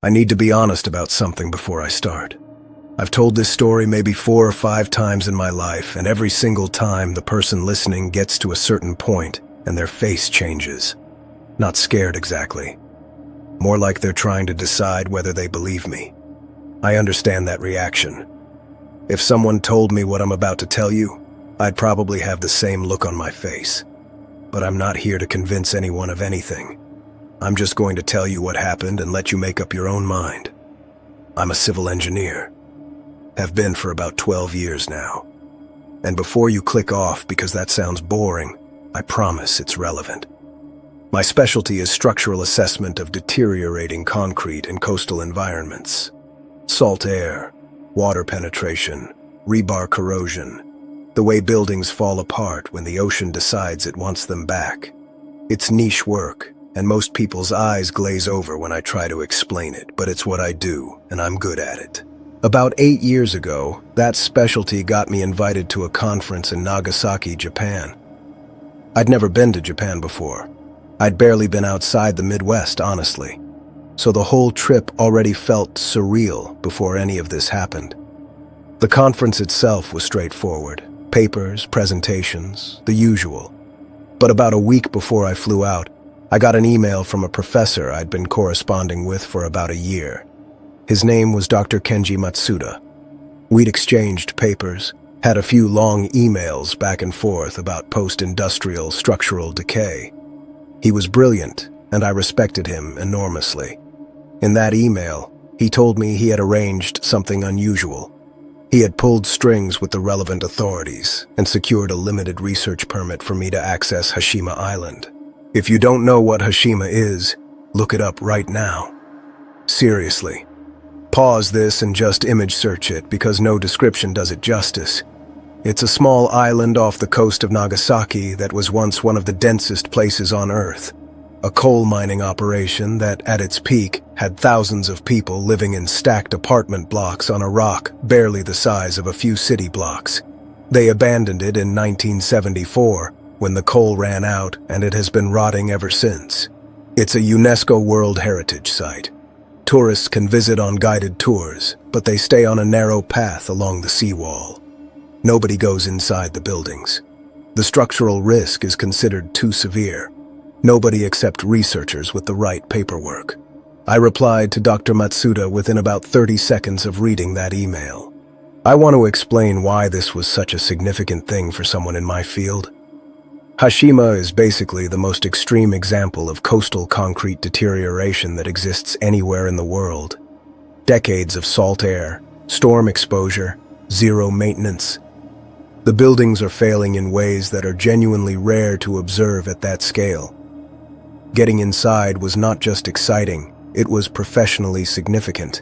I need to be honest about something before I start. I've told this story maybe 4 or 5 times in my life, and every single time the person listening gets to a certain point and their face changes. Not scared exactly. More like they're trying to decide whether they believe me. I understand that reaction. If someone told me what I'm about to tell you, I'd probably have the same look on my face. But I'm not here to convince anyone of anything. I'm just going to tell you what happened and let you make up your own mind. I'm a civil engineer. Have been for about 12 years now. And before you click off because that sounds boring, I promise it's relevant. My specialty is structural assessment of deteriorating concrete in coastal environments. Salt air, water penetration, rebar corrosion, the way buildings fall apart when the ocean decides it wants them back. It's niche work, and most people's eyes glaze over when I try to explain it, but it's what I do, and I'm good at it. About 8 years ago, that specialty got me invited to a conference in Nagasaki, Japan. I'd never been to Japan before. I'd barely been outside the Midwest, honestly. So the whole trip already felt surreal before any of this happened. The conference itself was straightforward. Papers, presentations, the usual. But about a week before I flew out, I got an email from a professor I'd been corresponding with for about a year. His name was Dr. Kenji Matsuda. We'd exchanged papers, had a few long emails back and forth about post-industrial structural decay. He was brilliant, and I respected him enormously. In that email, he told me he had arranged something unusual. He had pulled strings with the relevant authorities and secured a limited research permit for me to access Hashima Island. If you don't know what Hashima is, look it up right now. Seriously. Pause this and just image search it because no description does it justice. It's a small island off the coast of Nagasaki that was once one of the densest places on Earth. A coal mining operation that, at its peak, had thousands of people living in stacked apartment blocks on a rock barely the size of a few city blocks. They abandoned it in 1974 when the coal ran out, and it has been rotting ever since. It's a UNESCO World Heritage Site. Tourists can visit on guided tours, but they stay on a narrow path along the seawall. Nobody goes inside the buildings. The structural risk is considered too severe. Nobody except researchers with the right paperwork. I replied to Dr. Matsuda within about 30 seconds of reading that email. I want to explain why this was such a significant thing for someone in my field. Hashima is basically the most extreme example of coastal concrete deterioration that exists anywhere in the world. Decades of salt air, storm exposure, zero maintenance. The buildings are failing in ways that are genuinely rare to observe at that scale. Getting inside was not just exciting, it was professionally significant.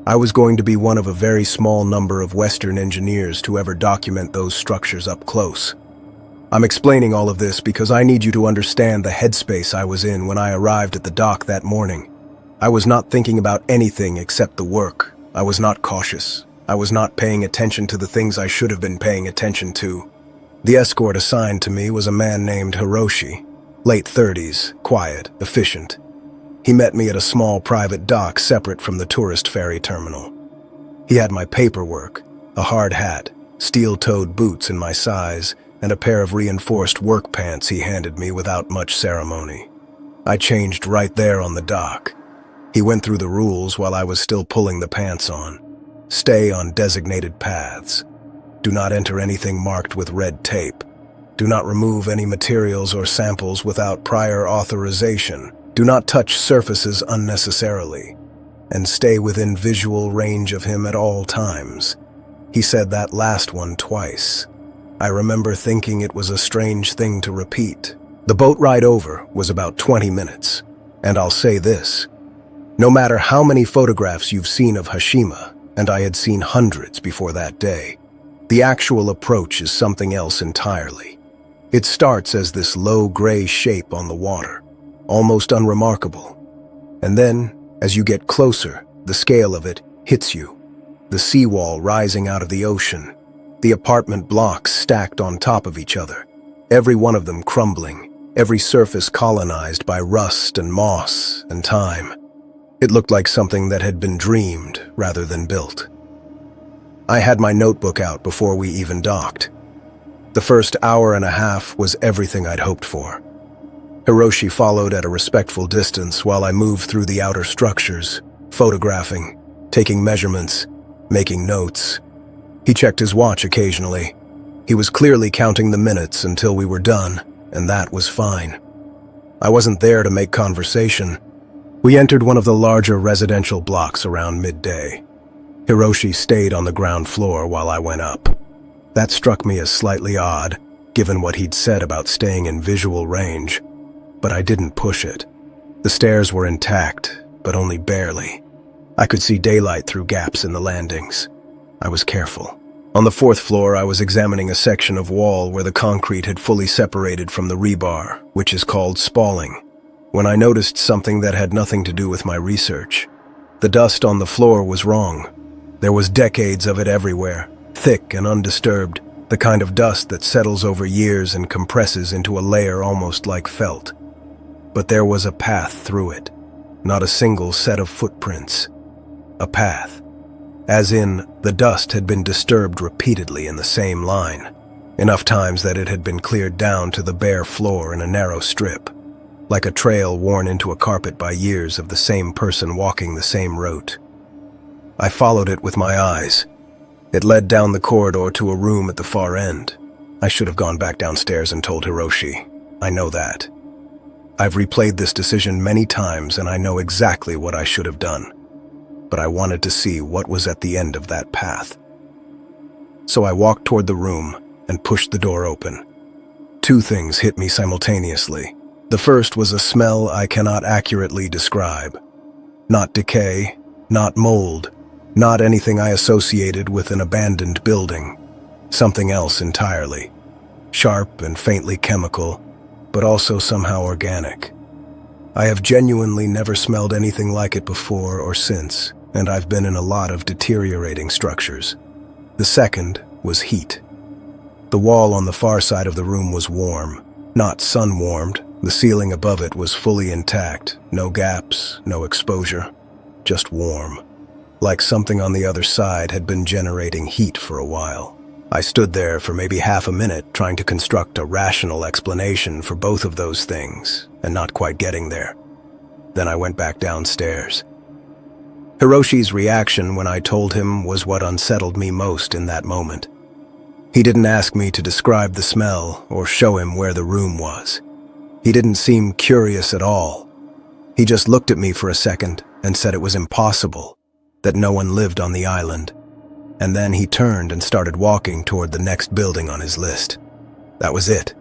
I was going to be one of a very small number of Western engineers to ever document those structures up close. I'm explaining all of this because I need you to understand the headspace I was in when I arrived at the dock that morning. I was not thinking about anything except the work. I was not cautious. I was not paying attention to the things I should have been paying attention to. The escort assigned to me was a man named Hiroshi, late 30s, quiet, efficient. He met me at a small private dock separate from the tourist ferry terminal. He had my paperwork, a hard hat, steel-toed boots in my size, and a pair of reinforced work pants he handed me without much ceremony. I changed right there on the dock. He went through the rules while I was still pulling the pants on. Stay on designated paths. Do not enter anything marked with red tape. Do not remove any materials or samples without prior authorization. Do not touch surfaces unnecessarily. And stay within visual range of him at all times. He said that last one twice. I remember thinking it was a strange thing to repeat. The boat ride over was about 20 minutes. And I'll say this. No matter how many photographs you've seen of Hashima, and I had seen hundreds before that day, the actual approach is something else entirely. It starts as this low gray shape on the water, almost unremarkable. And then, as you get closer, the scale of it hits you. The seawall rising out of the ocean, the apartment blocks stacked on top of each other, every one of them crumbling, every surface colonized by rust and moss and time. It looked like something that had been dreamed rather than built. I had my notebook out before we even docked. The first hour and a half was everything I'd hoped for. Hiroshi followed at a respectful distance while I moved through the outer structures, photographing, taking measurements, making notes. He checked his watch occasionally. He was clearly counting the minutes until we were done, and that was fine. I wasn't there to make conversation. We entered one of the larger residential blocks around midday. Hiroshi stayed on the ground floor while I went up. That struck me as slightly odd, given what he'd said about staying in visual range, but I didn't push it. The stairs were intact, but only barely. I could see daylight through gaps in the landings. I was careful. On the fourth floor, I was examining a section of wall where the concrete had fully separated from the rebar, which is called spalling, when I noticed something that had nothing to do with my research. The dust on the floor was wrong. There was decades of it everywhere, thick and undisturbed, the kind of dust that settles over years and compresses into a layer almost like felt. But there was a path through it, not a single set of footprints. A path. As in, the dust had been disturbed repeatedly in the same line, enough times that it had been cleared down to the bare floor in a narrow strip, like a trail worn into a carpet by years of the same person walking the same route. I followed it with my eyes. It led down the corridor to a room at the far end. I should have gone back downstairs and told Hiroshi. I know that. I've replayed this decision many times and I know exactly what I should have done. But I wanted to see what was at the end of that path. So I walked toward the room and pushed the door open. Two things hit me simultaneously. The first was a smell I cannot accurately describe. Not decay, not mold, not anything I associated with an abandoned building. Something else entirely. Sharp and faintly chemical, but also somehow organic. I have genuinely never smelled anything like it before or since, and I've been in a lot of deteriorating structures. The second was heat. The wall on the far side of the room was warm, not sun-warmed. The ceiling above it was fully intact, no gaps, no exposure, just warm. Like something on the other side had been generating heat for a while. I stood there for maybe half a minute trying to construct a rational explanation for both of those things, and not quite getting there. Then I went back downstairs. Hiroshi's reaction when I told him was what unsettled me most in that moment. He didn't ask me to describe the smell or show him where the room was. He didn't seem curious at all. He just looked at me for a second and said it was impossible, that no one lived on the island. And then he turned and started walking toward the next building on his list. That was it.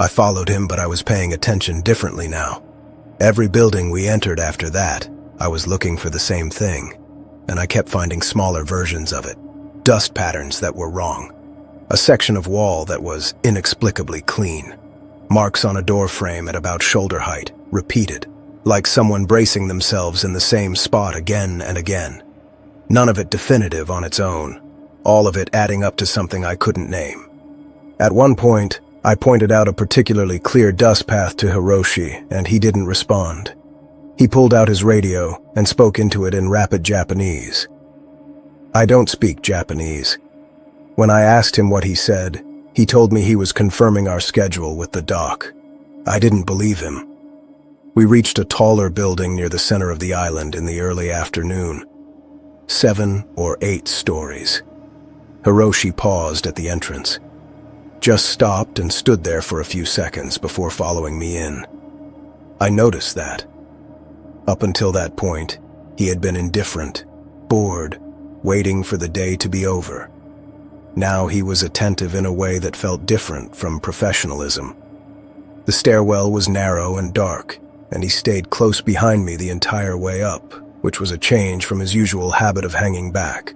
I followed him, but I was paying attention differently now. Every building we entered after that, I was looking for the same thing, and I kept finding smaller versions of it. Dust patterns that were wrong. A section of wall that was inexplicably clean. Marks on a door frame at about shoulder height, repeated, like someone bracing themselves in the same spot again and again. None of it definitive on its own, all of it adding up to something I couldn't name. At one point, I pointed out a particularly clear dust path to Hiroshi, and he didn't respond. He pulled out his radio and spoke into it in rapid Japanese. I don't speak Japanese. When I asked him what he said, he told me he was confirming our schedule with the dock. I didn't believe him. We reached a taller building near the center of the island in the early afternoon. 7 or 8 stories. Hiroshi paused at the entrance. Just stopped and stood there for a few seconds before following me in. I noticed that. Up until that point, he had been indifferent, bored, waiting for the day to be over. Now he was attentive in a way that felt different from professionalism. The stairwell was narrow and dark, and he stayed close behind me the entire way up, which was a change from his usual habit of hanging back.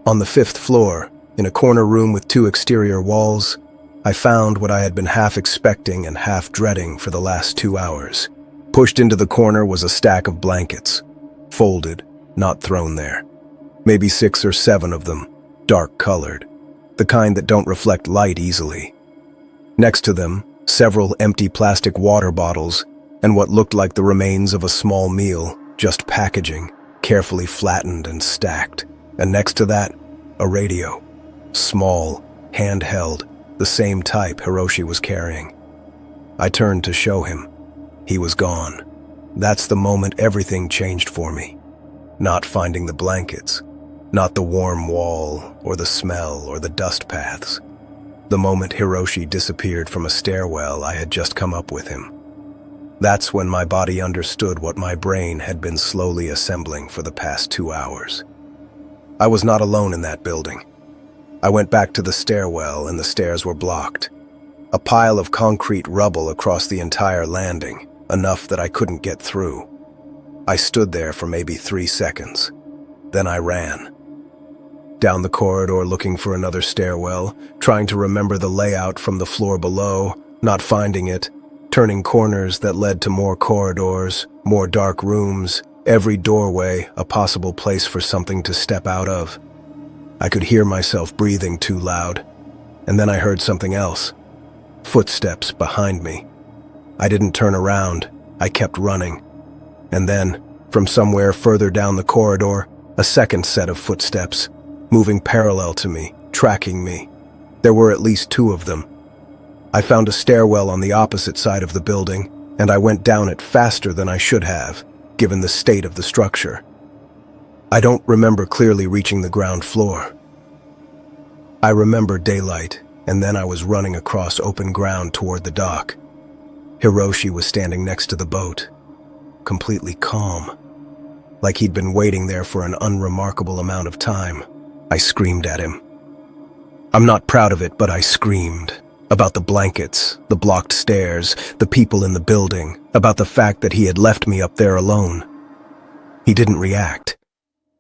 On the 5th floor, in a corner room with 2 exterior walls, I found what I had been half expecting and half dreading for the last 2 hours. Pushed into the corner was a stack of blankets, folded, not thrown there. Maybe 6 or 7 of them, dark-colored, the kind that don't reflect light easily. Next to them, several empty plastic water bottles and what looked like the remains of a small meal, just packaging, carefully flattened and stacked. And next to that, a radio. Small, handheld, the same type Hiroshi was carrying. I turned to show him. He was gone. That's the moment everything changed for me. Not finding the blankets, not the warm wall, or the smell, or the dust paths. The moment Hiroshi disappeared from a stairwell I had just come up with him. That's when my body understood what my brain had been slowly assembling for the past 2 hours. I was not alone in that building. I went back to the stairwell and the stairs were blocked. A pile of concrete rubble across the entire landing, enough that I couldn't get through. I stood there for maybe 3 seconds. Then I ran. Down the corridor looking for another stairwell, trying to remember the layout from the floor below, not finding it, turning corners that led to more corridors, more dark rooms, every doorway a possible place for something to step out of. I could hear myself breathing too loud, and then I heard something else. Footsteps behind me. I didn't turn around, I kept running. And then, from somewhere further down the corridor, a second set of footsteps, moving parallel to me, tracking me. There were at least 2 of them. I found a stairwell on the opposite side of the building, and I went down it faster than I should have, given the state of the structure. I don't remember clearly reaching the ground floor. I remember daylight, and then I was running across open ground toward the dock. Hiroshi was standing next to the boat, completely calm, like he'd been waiting there for an unremarkable amount of time. I screamed at him. I'm not proud of it, but I screamed. About the blankets, the blocked stairs, the people in the building, about the fact that he had left me up there alone. He didn't react.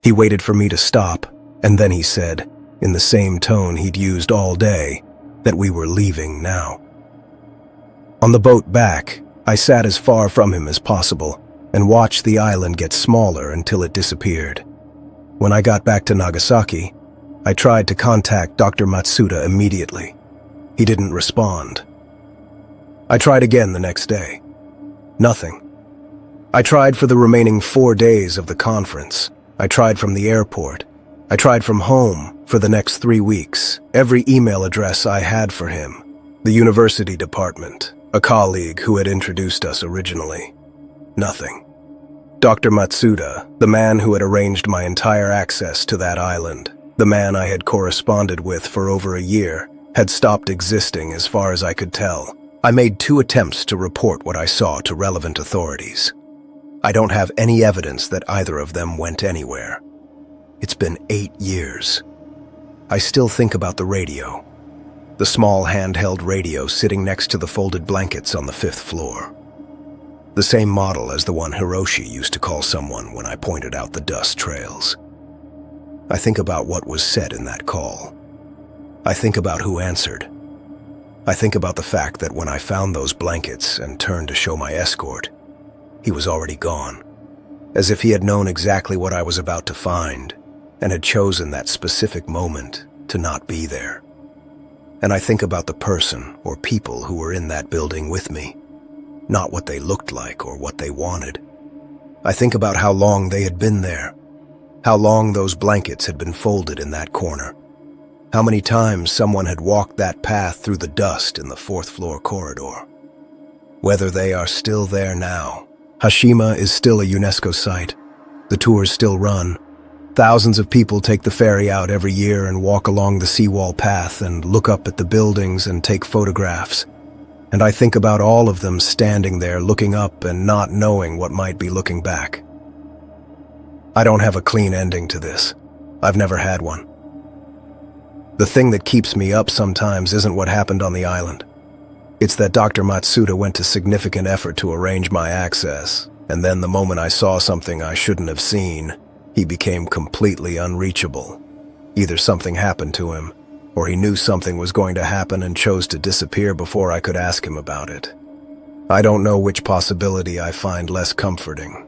He waited for me to stop, and then he said, in the same tone he'd used all day, that we were leaving now. On the boat back, I sat as far from him as possible and watched the island get smaller until it disappeared. When I got back to Nagasaki, I tried to contact Dr. Matsuda immediately. He didn't respond. I tried again the next day. Nothing. I tried for the remaining 4 days of the conference. I tried from the airport. I tried from home for the next 3 weeks. Every email address I had for him. The university department, a colleague who had introduced us originally. Nothing. Dr. Matsuda, the man who had arranged my entire access to that island, the man I had corresponded with for over a year, had stopped existing as far as I could tell. I made 2 attempts to report what I saw to relevant authorities. I don't have any evidence that either of them went anywhere. It's been 8 years. I still think about the radio. The small handheld radio sitting next to the folded blankets on the 5th floor. The same model as the one Hiroshi used to call someone when I pointed out the dust trails. I think about what was said in that call. I think about who answered. I think about the fact that when I found those blankets and turned to show my escort, he was already gone, as if he had known exactly what I was about to find and had chosen that specific moment to not be there. And I think about the person or people who were in that building with me, not what they looked like or what they wanted. I think about how long they had been there, how long those blankets had been folded in that corner, how many times someone had walked that path through the dust in the 4th floor corridor. Whether they are still there now. Hashima is still a UNESCO site. The tours still run. Thousands of people take the ferry out every year and walk along the seawall path and look up at the buildings and take photographs. And I think about all of them standing there looking up and not knowing what might be looking back. I don't have a clean ending to this. I've never had one. The thing that keeps me up sometimes isn't what happened on the island. It's that Dr. Matsuda went to significant effort to arrange my access, and then the moment I saw something I shouldn't have seen, he became completely unreachable. Either something happened to him, or he knew something was going to happen and chose to disappear before I could ask him about it. I don't know which possibility I find less comforting.